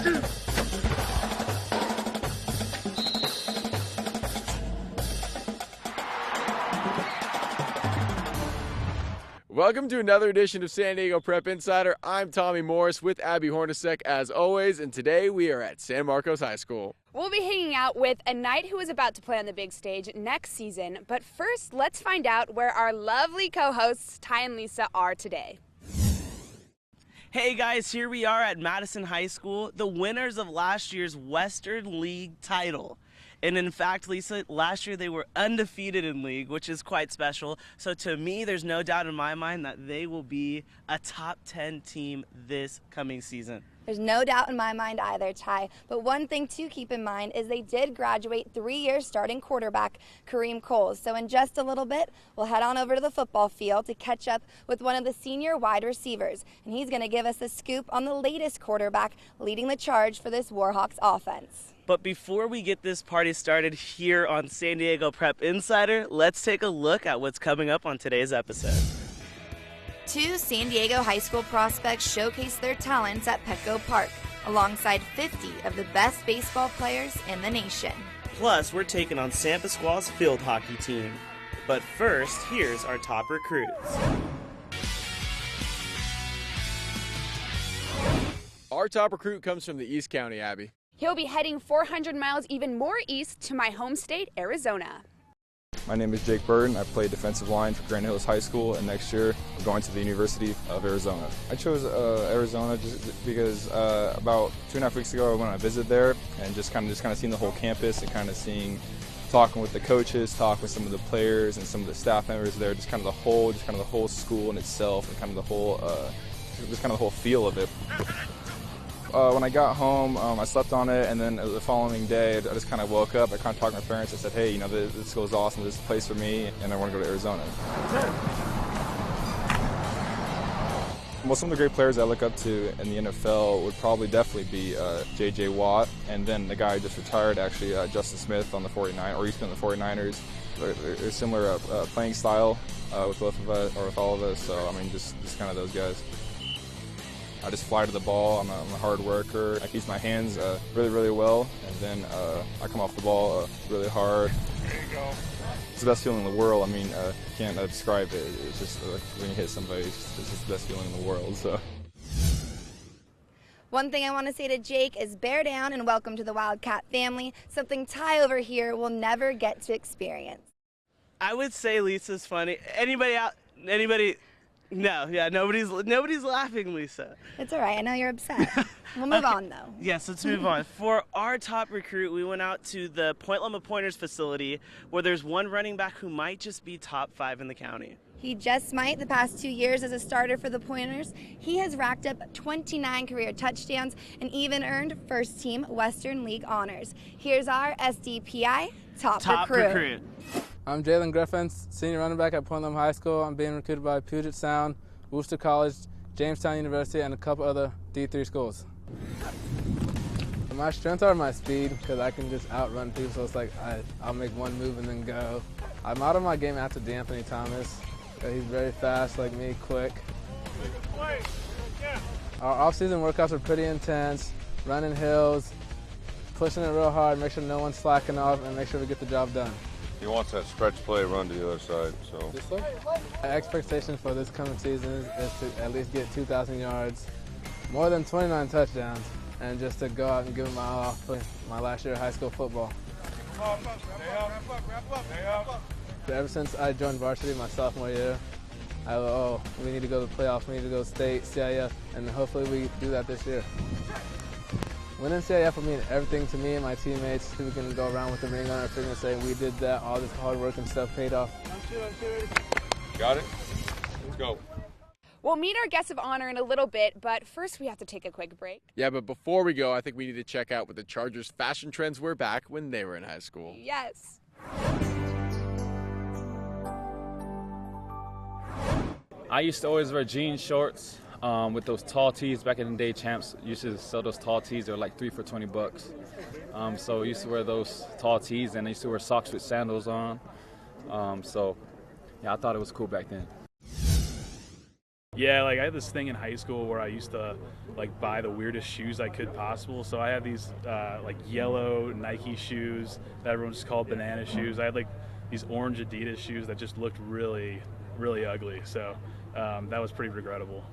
Welcome to another edition of San Diego Prep Insider. I'm Tommy Morris with Abby Hornacek as always, and today we are at San Marcos High School. We'll be hanging out with a knight who is about to play on the big stage next season, but first let's find out where our lovely co-hosts Ty and Lisa are today. Hey guys, here we are at Madison High School, the winners of last year's Western League title. And in fact, Lisa, last year they were undefeated in league, which is quite special. So to me, there's no doubt in my mind that they will be a top 10 team this coming season. There's no doubt in my mind either, Ty. But one thing to keep in mind is they did graduate 3-year starting quarterback Kareem Coles. So in just a little bit, we'll head on over to the football field to catch up with one of the senior wide receivers. And he's going to give us a scoop on the latest quarterback leading the charge for this Warhawks offense. But before we get this party started here on San Diego Prep Insider, let's take a look at what's coming up on today's episode. 2 San Diego high school prospects showcase their talents at Petco Park, alongside 50 of the best baseball players in the nation. Plus, we're taking on San Pasquale's field hockey team. But first, here's our top recruits. Our top recruit comes from the East County, Abby. He'll be heading 400 miles even more east to my home state, Arizona. My name is Jake Burton. I play defensive line for Grand Hills High School, and next year I'm going to the University of Arizona. I chose Arizona just because about 2.5 weeks ago I went on a visit there and just kind of seeing the whole campus and kind of talking with the coaches, talking with some of the players and some of the staff members there, just kind of the whole school in itself and kind of the whole feel of it. When I got home, I slept on it, and then the following day, I just kind of woke up. I kind of talked to my parents. I said, hey, this school is awesome. This is a place for me, and I want to go to Arizona. Well, some of the great players I look up to in the NFL would probably definitely be J.J. Watt, and then the guy who just retired, actually, Justin Smith on the 49ers, or he's been on the 49ers. They're similar playing style with both of us, or with all of us, so, I mean, just kind of those guys. I just fly to the ball. I'm a hard worker. I use my hands really, really well, and then I come off the ball really hard. There you go. It's the best feeling in the world. I mean, you can't describe it. It's just when you hit somebody, it's just the best feeling in the world. So. One thing I want to say to Jake is bear down and welcome to the Wildcat family, something Ty over here will never get to experience. I would say Lisa's funny. Anybody? No, yeah, nobody's laughing, Lisa. It's all right. I know you're upset. We'll move on, though. Yes, let's move on. For our top recruit, we went out to the Point Loma Pointers facility, where there's one running back who might just be top 5 in the county. He just might. The past 2 years as a starter for the Pointers, he has racked up 29 career touchdowns and even earned first-team Western League honors. Here's our SDPI top recruit. I'm Jalen Griffins, senior running back at Point Loma High School. I'm being recruited by Puget Sound, Worcester College, Jamestown University, and a couple other D3 schools. My strengths are my speed, because I can just outrun people, so it's like I'll make one move and then go. I modeled my game after D'Anthony Thomas. He's very fast, like me, quick. Our off-season workouts are pretty intense, running hills, pushing it real hard, make sure no one's slacking off, and make sure we get the job done. He wants that stretch play run to the other side. So. My expectation for this coming season is to at least get 2,000 yards, more than 29 touchdowns, and just to go out and give it my all for my last year of high school football. Ever since I joined varsity my sophomore year, we need to go to the playoffs, we need to go state, CIF, and hopefully we do that this year. Winning CIF will mean everything to me and my teammates. We can go around with the ring on our finger and say we did that, all this hard work and stuff paid off. Got it? Let's go. We'll meet our guests of honor in a little bit, but first we have to take a quick break. Yeah, but before we go, I think we need to check out what the Chargers' fashion trends were back when they were in high school. Yes. I used to always wear jean shorts with those tall tees. Back in the day, Champs used to sell those tall tees. They were like 3 for $20. So I used to wear those tall tees, and I used to wear socks with sandals on. So yeah, I thought it was cool back then. Yeah, like I had this thing in high school where I used to like buy the weirdest shoes I could possible. So I had these like yellow Nike shoes that everyone just called banana shoes. I had like these orange Adidas shoes that just looked really, really ugly. So that was pretty regrettable.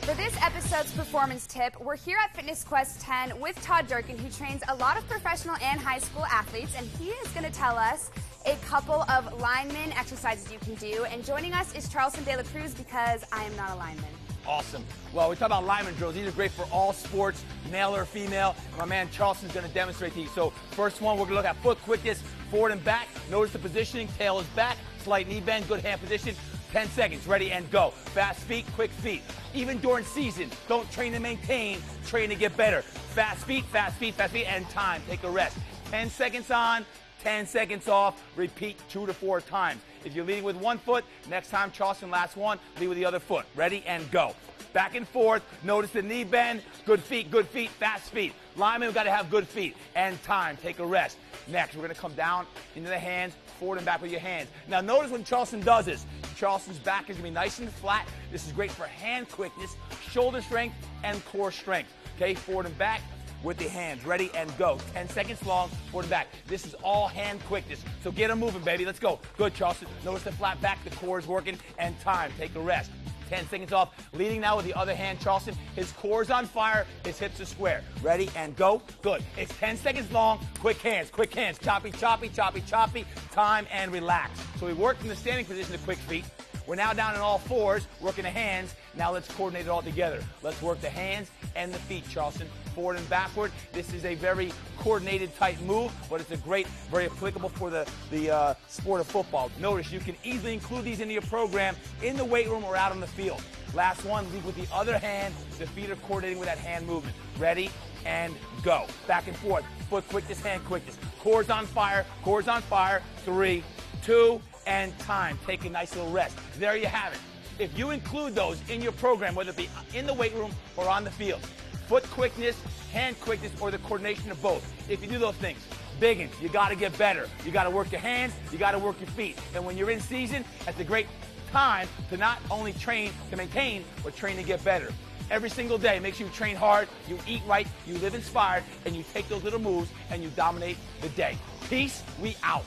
For this episode's performance tip, we're here at Fitness Quest 10 with Todd Durkin, who trains a lot of professional and high school athletes, and he is going to tell us a couple of lineman exercises you can do. And joining us is Charleston De La Cruz, because I am not a lineman. Awesome. Well, we talk about lineman drills. These are great for all sports, male or female. My man Charleston's going to demonstrate these. So first one, we're going to look at foot quickness, forward and back. Notice the positioning, tail is back, slight knee bend, good hand position. 10 seconds, ready and go. Fast feet, quick feet. Even during season, don't train to maintain, train to get better. Fast feet, fast feet, fast feet, and time. Take a rest. 10 seconds on, 10 seconds off. Repeat 2 to 4 times. If you're leading with one foot, next time, Charleston, last one, lead with the other foot. Ready and go. Back and forth. Notice the knee bend. Good feet, fast feet. Linemen, we've got to have good feet. And time. Take a rest. Next, we're going to come down into the hands, forward and back with your hands. Now, notice when Charleston does this, Charleston's back is going to be nice and flat. This is great for hand quickness, shoulder strength, and core strength. Okay, forward and back with the hands. Ready and go. 10 seconds long, forward and back. This is all hand quickness. So get them moving, baby. Let's go. Good, Charleston. Notice the flat back, the core is working, and time. Take a rest. 10 seconds off. Leading now with the other hand, Charleston. His core is on fire. His hips are square. Ready and go. Good. It's 10 seconds long. Quick hands, quick hands. Choppy, choppy, choppy, choppy. Time and relax. So we worked in the standing position to quick feet. We're now down on all fours, working the hands. Now let's coordinate it all together. Let's work the hands and the feet, Charleston. Forward and backward. This is a very coordinated type move, but it's a great, very applicable for the sport of football. Notice you can easily include these into your program in the weight room or out on the field. Last one, lead with the other hand. The feet are coordinating with that hand movement. Ready and go. Back and forth. Foot quickness, hand quickness. Core's on fire. Core's on fire. 3, 2, and time. Take a nice little rest. There you have it. If you include those in your program, whether it be in the weight room or on the field, foot quickness, hand quickness, or the coordination of both, if you do those things, biggins, you got to get better. You got to work your hands, you got to work your feet. And when you're in season, that's a great time to not only train to maintain, but train to get better. Every single day, make sure you train hard, you eat right, you live inspired, and you take those little moves and you dominate the day. Peace, we out.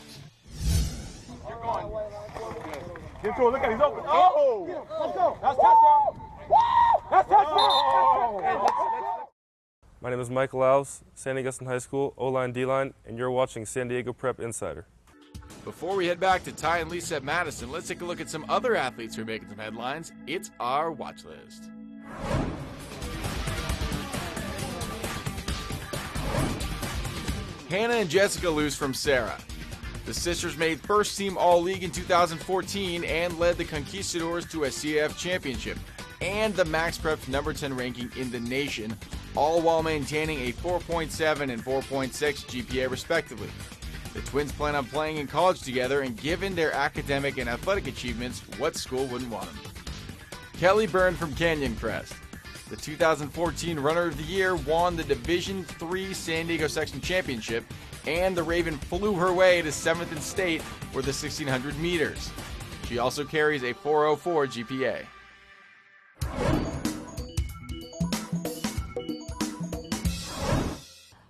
You're going. Get to it. Look at it. He's open. Oh! Let's go. That's touchdown. That's touchdown. My name is Michael Alves, San Augustine High School, O-line, D-line, and you're watching San Diego Prep Insider. Before we head back to Ty and Lisa at Madison, let's take a look at some other athletes who are making some headlines. It's our watch list. Hannah and Jessica lose from Sarah. The sisters made first team All-League in 2014 and led the Conquistadors to a CAF championship and the Max Prep number 10 ranking in the nation, all while maintaining a 4.7 and 4.6 GPA respectively. The twins plan on playing in college together, and given their academic and athletic achievements, what school wouldn't want them? Kelly Byrne from Canyon Crest. The 2014 Runner of the Year won the Division III San Diego Section Championship, and the Raven flew her way to 7th in state for the 1600 meters. She also carries a 404 GPA.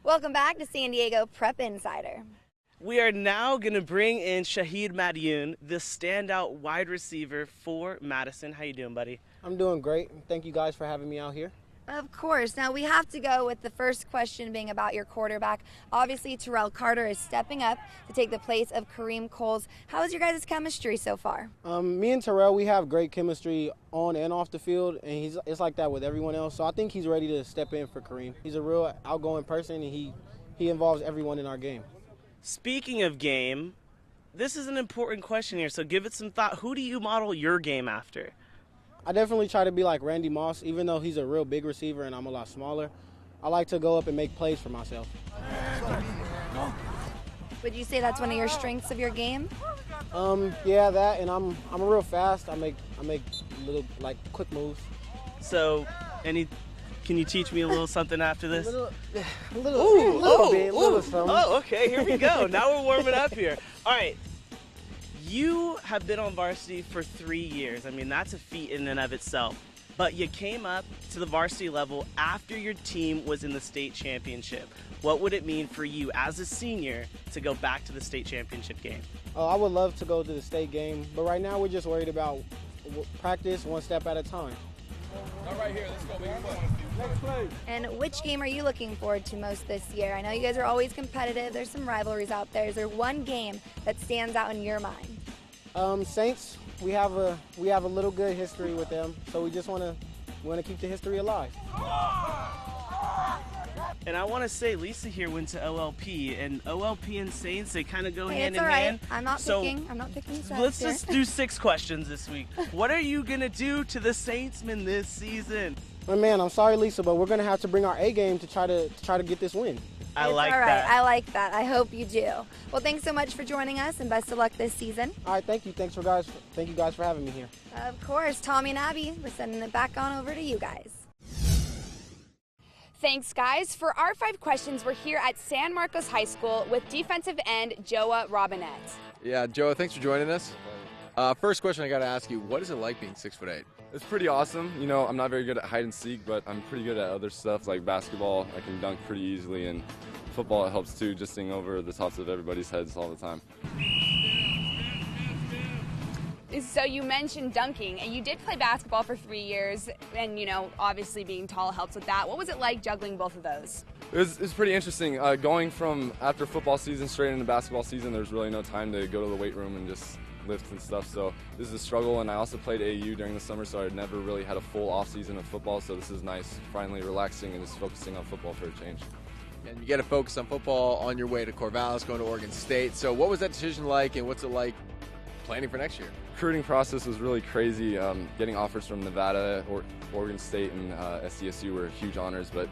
Welcome back to San Diego Prep Insider. We are now going to bring in Shahid Madioun, the standout wide receiver for Madison. How you doing, buddy? I'm doing great. Thank you guys for having me out here. Of course. Now we have to go with the first question being about your quarterback. Obviously, Terrell Carter is stepping up to take the place of Kareem Coles. How is your guys' chemistry so far? Me and Terrell, we have great chemistry on and off the field, and it's like that with everyone else. So I think he's ready to step in for Kareem. He's a real outgoing person, and he involves everyone in our game. Speaking of game, this is an important question here, so give it some thought. Who do you model your game after? I definitely try to be like Randy Moss, even though he's a real big receiver and I'm a lot smaller. I like to go up and make plays for myself. Would you say that's one of your strengths of your game? Yeah, that, and I'm real fast. I make little like quick moves. So, can you teach me a little something after this? A little bit, something. Oh, okay, here we go. Now we're warming up here. All right, You have been on varsity for 3 years. I mean, that's a feat in and of itself. But you came up to the varsity level after your team was in the state championship. What would it mean for you as a senior to go back to the state championship game? I would love to go to the state game, but right now we're just worried about practice one step at a time. All right, here, let's go, baby. Next play. And which game are you looking forward to most this year? I know you guys are always competitive. There's some rivalries out there. Is there one game that stands out in your mind? Saints. We have a little good history with them, so we just want to keep the history alive. And I want to say Lisa here went to OLP, and OLP and Saints, they kind of go hand in hand. Right. I'm not picking sides. Let's just do 6 questions this week. What are you going to do to the Saintsmen this season? Oh, man, I'm sorry, Lisa, but we're going to have to bring our A game to try to get this win. I like all right. that. I like that. I hope you do. Well, thanks so much for joining us, and best of luck this season. All right, thank you. Thank you guys for having me here. Of course, Tommy and Abby, we're sending it back on over to you guys. Thanks, guys. For our 5 questions, we're here at San Marcos High School with defensive end Joa Robinette. Yeah, Joa, thanks for joining us. First question I got to ask you, what is it like being 6'8"? It's pretty awesome. You know, I'm not very good at hide and seek, but I'm pretty good at other stuff like basketball. I can dunk pretty easily, and football, it helps too, just staying over the tops of everybody's heads all the time. So you mentioned dunking, and you did play basketball for 3 years, and, you know, obviously being tall helps with that. What was it like juggling both of those? It was pretty interesting. Going from after football season straight into basketball season, there's really no time to go to the weight room and just lift and stuff, so this is a struggle. And I also played AAU during the summer, so I never really had a full off season of football, so this is nice, finally relaxing and just focusing on football for a change. And you got to focus on football on your way to Corvallis, going to Oregon State. So what was that decision like, and what's it like planning for next year? Recruiting process was really crazy. Getting offers from Nevada, Oregon State, and SDSU were huge honors, but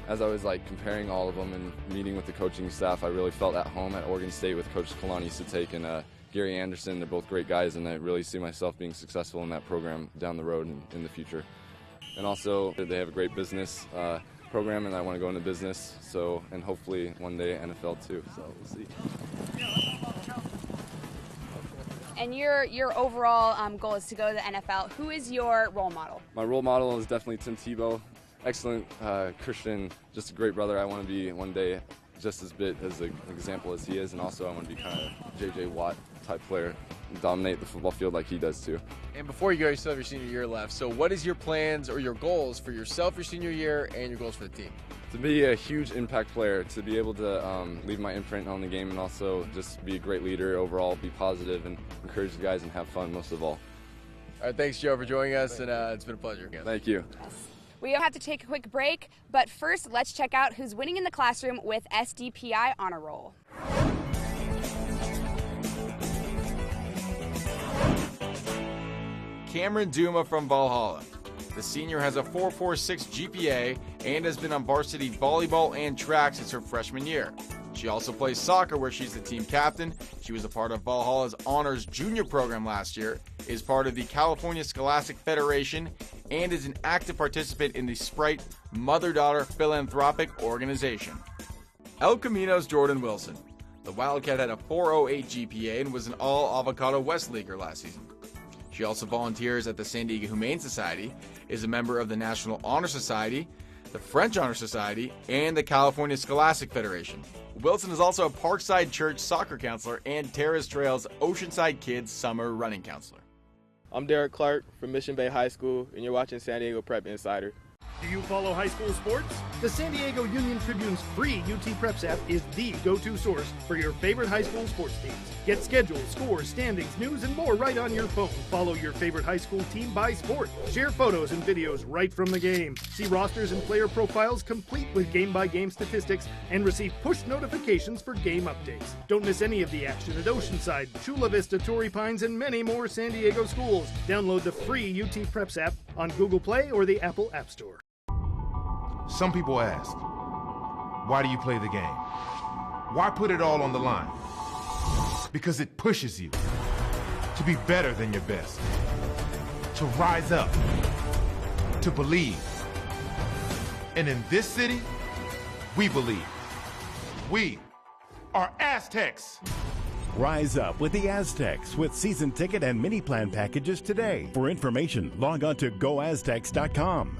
as I was comparing all of them and meeting with the coaching staff, I really felt at home at Oregon State with Coach Kalani Sutek and Gary Anderson. They're both great guys, and I really see myself being successful in that program down the road and in the future. And also, they have a great business program, and I want to go into business, and hopefully one day NFL too, so we'll see. And your overall goal is to go to the NFL. Who is your role model? My role model is definitely Tim Tebow. Excellent Christian, just a great brother. I want to be one day just as big as an example as he is, and also I want to be kind of J.J. Watt type player, dominate the football field like he does too. And before you go, you still have your senior year left. So what is your plans or your goals for yourself your senior year and your goals for the team? To be a huge impact player, to be able to leave my imprint on the game, and also just be a great leader overall, be positive and encourage the guys and have fun most of all. All right, thanks, Joe, for joining us, and it's been a pleasure again. Thank you. We have to take a quick break, but first let's check out who's winning in the classroom with SDPI Honor Roll. Cameron Duma from Valhalla. The senior has a 4.46 GPA and has been on varsity volleyball and track since her freshman year. She also plays soccer, where she's the team captain. She was a part of Valhalla's Honors Junior program last year, is part of the California Scholastic Federation, and is an active participant in the Sprite Mother-Daughter Philanthropic Organization. El Camino's Jordan Wilson. The Wildcat had a 4.08 GPA and was an All-Avocado West Leaguer last season. She also volunteers at the San Diego Humane Society, is a member of the National Honor Society, the French Honor Society, and the California Scholastic Federation. Wilson is also a Parkside Church soccer counselor and Terrace Trails Oceanside Kids summer running counselor. I'm Derek Clark from Mission Bay High School, and you're watching San Diego Prep Insider. Do you follow high school sports? The San Diego Union Tribune's free UT Preps app is the go-to source for your favorite high school sports teams. Get schedules, scores, standings, news, and more right on your phone. Follow your favorite high school team by sport. Share photos and videos right from the game. See rosters and player profiles complete with game-by-game statistics, and receive push notifications for game updates. Don't miss any of the action at Oceanside, Chula Vista, Torrey Pines, and many more San Diego schools. Download the free UT Preps app on Google Play or the Apple App Store. Some people ask, why do you play the game? Why put it all on the line? Because it pushes you to be better than your best, to rise up, to believe. And in this city, we believe. We are Aztecs. Rise up with the Aztecs with season ticket and mini plan packages today. For information, log on to goaztecs.com.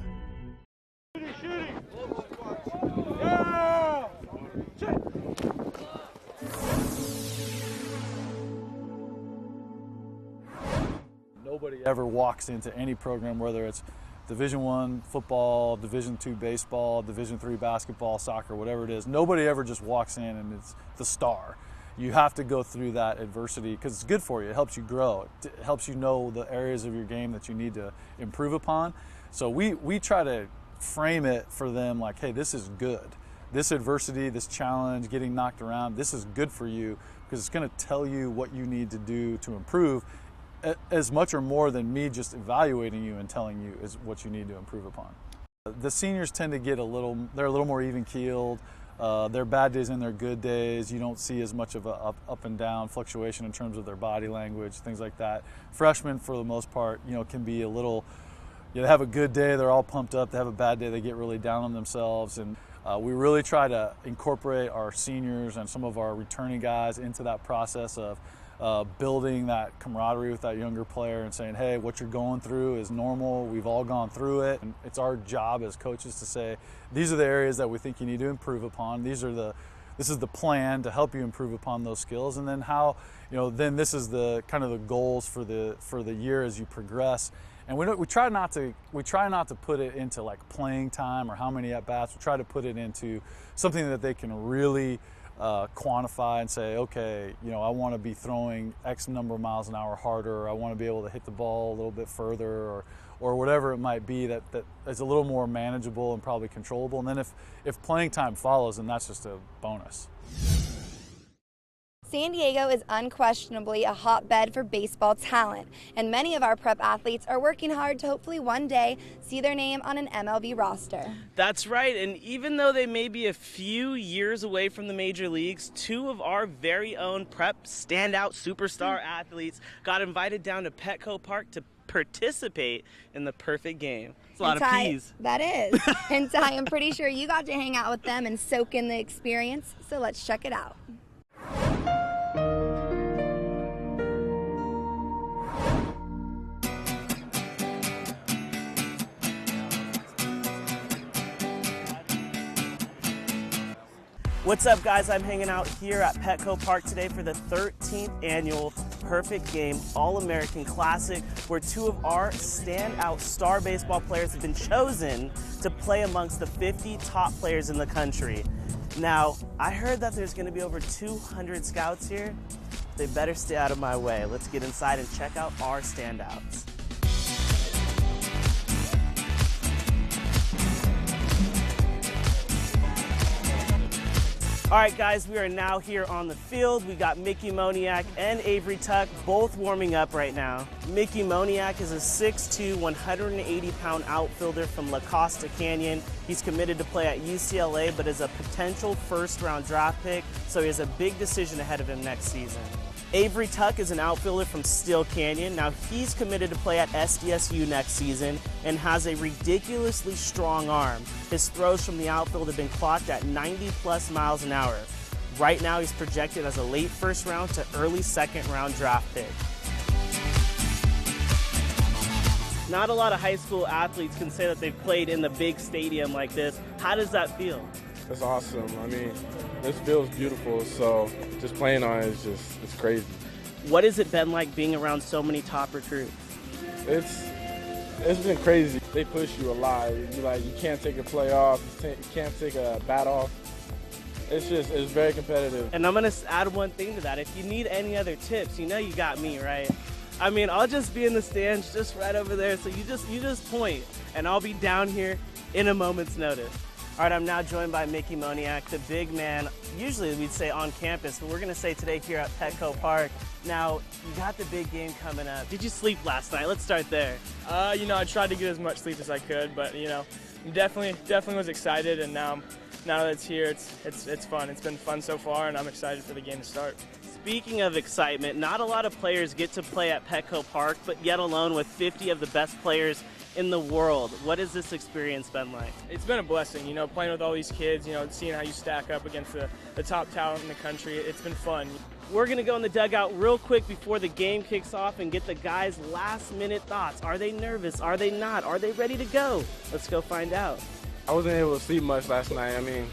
Nobody ever walks into any program, whether it's Division I football, Division II baseball, Division III basketball, soccer, whatever it is. Nobody ever just walks in and it's the star. You have to go through that adversity because it's good for you. It helps you grow. It helps you know the areas of your game that you need to improve upon. So we try to frame it for them like, hey, this is good. This adversity, this challenge, getting knocked around, this is good for you because it's going to tell you what you need to do to improve as much or more than me just evaluating you and telling you is what you need to improve upon. The seniors tend to get they're a little more even-keeled. Their bad days and their good days, you don't see as much of a up and down fluctuation in terms of their body language, things like that. Freshmen, for the most part, can be a little, they have a good day, they're all pumped up. They have a bad day, they get really down on themselves. And we really try to incorporate our seniors and some of our returning guys into that process of building that camaraderie with that younger player and saying, hey, what you're going through is normal. We've all gone through it. And it's our job as coaches to say, these are the areas that we think you need to improve upon. This is the plan to help you improve upon those skills. And then then this is the kind of the goals for the year as you progress. And we try not to put it into like playing time or how many at bats. We try to put it into something that they can really quantify and say, okay, I want to be throwing X number of miles an hour harder, or I want to be able to hit the ball a little bit further, or whatever it might be that is a little more manageable and probably controllable. And then if playing time follows, then that's just a bonus. San Diego is unquestionably a hotbed for baseball talent, and many of our prep athletes are working hard to hopefully one day see their name on an MLB roster. That's right, and even though they may be a few years away from the major leagues, two of our very own prep standout superstar athletes got invited down to Petco Park to participate in the perfect game. It's a lot of peas. That is. And Ty, I'm pretty sure you got to hang out with them and soak in the experience, so let's check it out. What's up, guys? I'm hanging out here at Petco Park today for the 13th annual Perfect Game All-American Classic, where two of our standout star baseball players have been chosen to play amongst the 50 top players in the country. Now, I heard that there's going to be over 200 scouts here. They better stay out of my way. Let's get inside and check out our standouts. All right, guys, we are now here on the field. We got Mickey Moniak and Avery Tuck both warming up right now. Mickey Moniak is a 6'2", 180-pound outfielder from La Costa Canyon. He's committed to play at UCLA, but is a potential first-round draft pick, so he has a big decision ahead of him next season. Avery Tuck is an outfielder from Still Canyon. Now, he's committed to play at SDSU next season and has a ridiculously strong arm. His throws from the outfield have been clocked at 90+ miles an hour. Right now, he's projected as a late first round to early second round draft pick. Not a lot of high school athletes can say that they've played in the big stadium like this. How does that feel? It's awesome. I mean, this feels beautiful, so just playing on it is it's crazy. What has it been like being around so many top recruits? It's been crazy. They push you a lot. You can't take a play off, you can't take a bat off. It's very competitive. And I'm gonna add one thing to that. If you need any other tips, you got me, right? I mean, I'll just be in the stands just right over there, so you just point, and I'll be down here in a moment's notice. All right, I'm now joined by Mickey Moniak, the big man. Usually we'd say on campus, but we're going to say today here at Petco Park. Now, you got the big game coming up. Did you sleep last night? Let's start there. I tried to get as much sleep as I could, but definitely was excited, and now that it's here, it's fun. It's been fun so far, and I'm excited for the game to start. Speaking of excitement, not a lot of players get to play at Petco Park, but yet alone with 50 of the best players in the world. What has this experience been like? It's been a blessing, playing with all these kids, seeing how you stack up against the top talent in the country. It's been fun. we're going to go in the dugout real quick before the game kicks off and get the guys' last-minute thoughts. Are they nervous? Are they not? Are they ready to go? Let's go find out. I wasn't able to sleep much last night. I mean,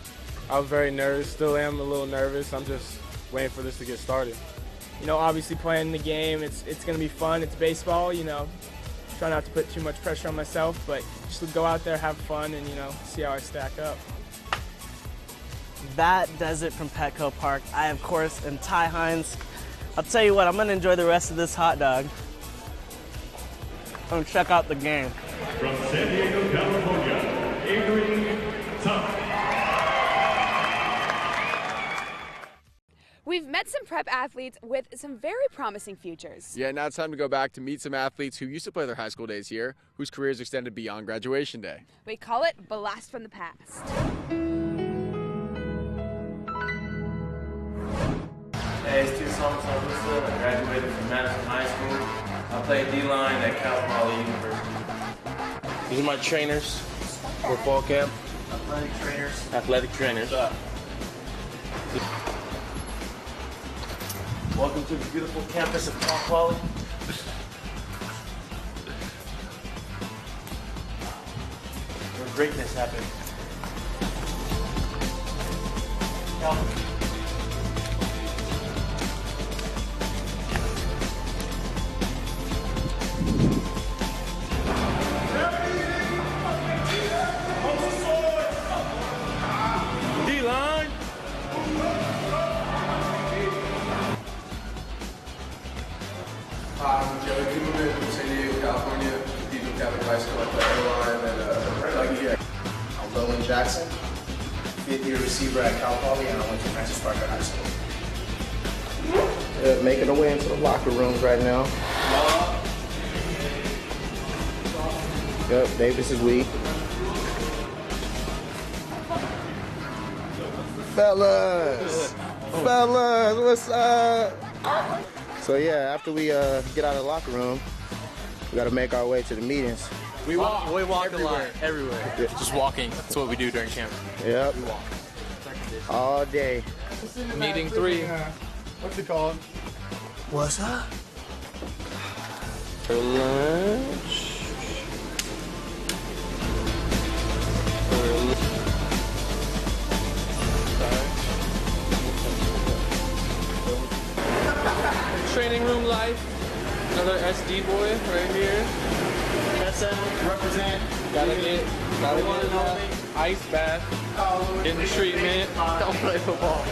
I was very nervous, still am a little nervous. I'm just waiting for this to get started. You know, obviously playing the game, it's going to be fun. It's baseball, you know. Try not to put too much pressure on myself, but just go out there, have fun, and, you know, see how I stack up. That does it from Petco Park. I, of course, am Ty Hines. I'll tell you what, I'm going to enjoy the rest of this hot dog. I'm going to check out the game. From San Diego, California, Avery Tuck. We've met some prep athletes with some very promising futures. Yeah, now it's time to go back to meet some athletes who used to play their high school days here, whose careers extended beyond graduation day. We call it Blast from the Past. Hey, it's Tucson Salvista. I graduated from Madison High School. I played D-line at Cal Poly University. These are my trainers for fall camp. Athletic trainers. Athletic trainers. Welcome to the beautiful campus of Cal Poly. Where greatness happens. D-line. I'm Joey Kuhlman from San Diego, California. Cathedral Catholic High School. I play O-line and right here. I'm Logan Jackson, fifth-year receiver at Cal Poly, and I went to Francis Parker High School. Making our way into the locker rooms right now. Yep, Davis is weak. Fellas, what's up? So yeah, after we get out of the locker room, we gotta make our way to the meetings. We walk everywhere. everywhere. Yeah. Just walking. That's what we do during camp. Yep. We walk. All day. Meeting 3. What's it called? What's up? For lunch. Training room life. Another SD boy right here. SM. Represent. Gotta get ice bath. Getting treatment. Don't play football.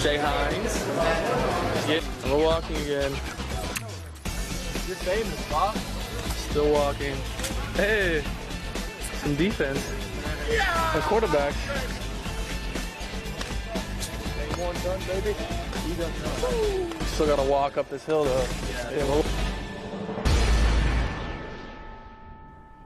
Jay Hines. Yeah, we're walking again. You're famous, Bob. Still walking. Hey, some defense. A quarterback. One done, baby. You done. Still gotta walk up this hill though. Yeah.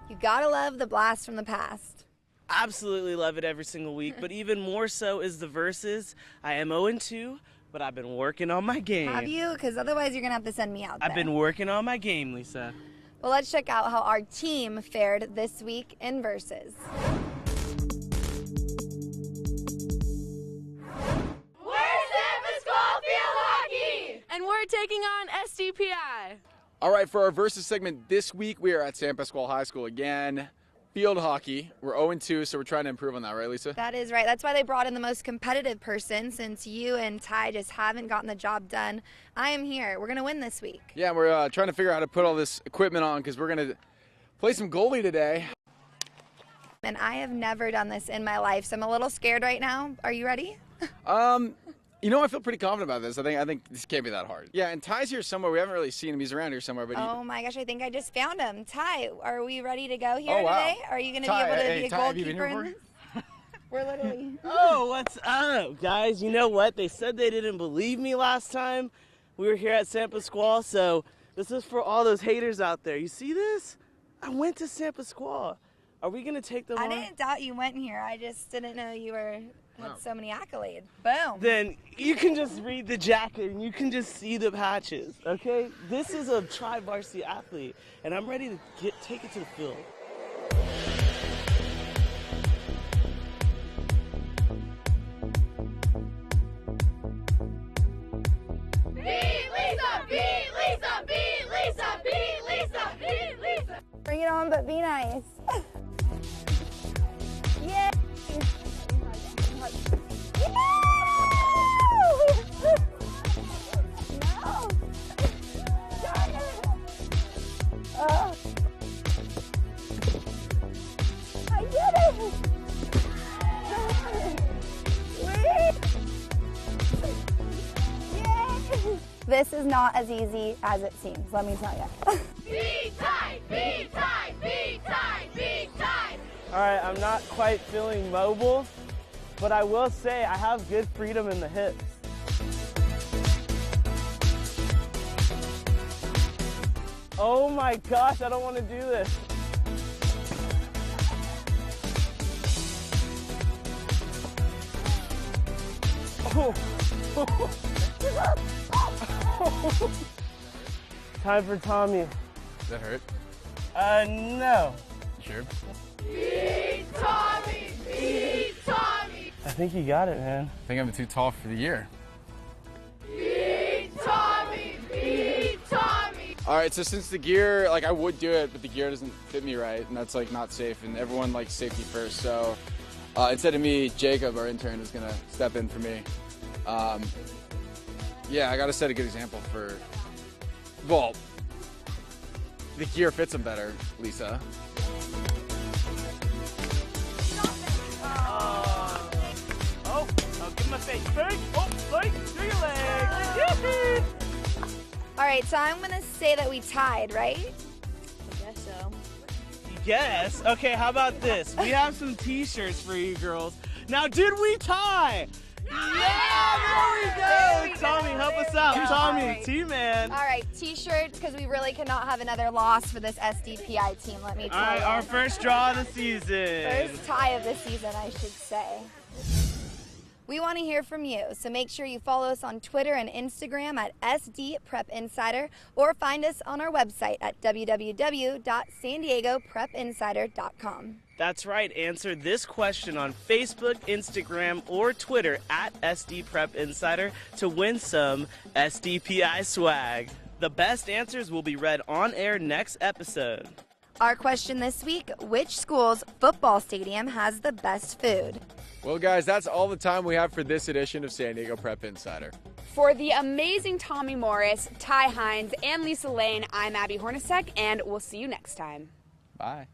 You gotta love the blast from the past. Absolutely love it every single week, but even more so is the verses. I am 0-2, but I've been working on my game. Have you? Because otherwise you're gonna have to send me out there. I've been working on my game, Lisa. Well, let's check out how our team fared this week in verses. And we're taking on SDPI. All right, for our versus segment this week, we are at San Pasqual High School again. Field hockey. We're 0-2, so we're trying to improve on that, right, Lisa? That is right. That's why they brought in the most competitive person, since you and Ty just haven't gotten the job done. I am here. We're going to win this week. Yeah, we're trying to figure out how to put all this equipment on because we're going to play some goalie today. And I have never done this in my life, so I'm a little scared right now. Are you ready? You know, I feel pretty confident about this. I think this can't be that hard. Yeah, and Ty's here somewhere. We haven't really seen him. He's around here somewhere. But oh my gosh, I think I just found him. Ty, are we ready to go here Oh, wow. today? Are you going to be Ty, able to hey, be a Ty, have you been goalkeeper here in this? We're literally. Oh, what's up, guys? You know what? They said they didn't believe me last time we were here at San Pasqual, so this is for all those haters out there. You see this? I went to San Pasqual. Are we going to take them on? I didn't doubt you went here. I just didn't know you had so many accolades. Boom. Then you can just read the jacket and you can just see the patches, okay? This is a tri-varsity athlete, and I'm ready to take it to the field. Bring it on, but be nice. Yay! No! Darn it! Oh. I did it! Yay! This is not as easy as it seems, let me tell you. Be tight, be tight, be tight, be tight. All right, I'm not quite feeling mobile, but I will say I have good freedom in the hips. Oh my gosh, I don't want to do this. Oh. Time for Tommy. Does that hurt? No. Sure. Beat Tommy, beat Tommy. I think you got it, man. I think I'm too tall for the year. Beat Tommy, beat Tommy. All right, so since the gear, like I would do it, but the gear doesn't fit me right, and that's like not safe, and everyone likes safety first. So instead of me, Jacob, our intern, is gonna step in for me. Yeah, I gotta set a good example for, well, the gear fits him better, Lisa. Oh, give him a fake. Fake, oh, fake, do your leg. All right, so I'm gonna say that we tied, right? I guess so. Yes. Okay, how about this? We have some t-shirts for you girls. Now, did we tie? Yeah, there we go. Tommy, help us out. Tommy, right. T-Man. All right, t-shirts, because we really cannot have another loss for this SDPI team, let me tell All right, you. our first draw of the season. First tie of the season, I should say. We want to hear from you, so make sure you follow us on Twitter and Instagram at SD Prep Insider, or find us on our website at www.sanDiegoPrepInsider.com. That's right. Answer this question on Facebook, Instagram, or Twitter at SD Prep Insider to win some SDPI swag. The best answers will be read on air next episode. Our question this week, which school's football stadium has the best food? Well, guys, that's all the time we have for this edition of San Diego Prep Insider. For the amazing Tommy Morris, Ty Hines, and Lisa Lane, I'm Abby Hornacek, and we'll see you next time. Bye.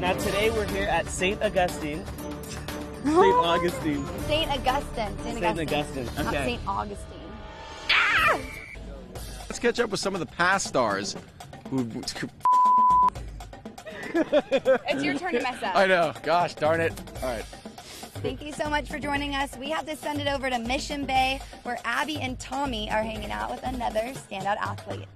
Now today we're here at St. Augustine. St. Augustine. St. Augustine. St. Augustine. Not Okay. St. Augustine. Let's catch up with some of the past stars who. It's your turn to mess up. I know. Gosh darn it. All right. Thank you so much for joining us. We have to send it over to Mission Bay, where Abby and Tommy are hanging out with another standout athlete.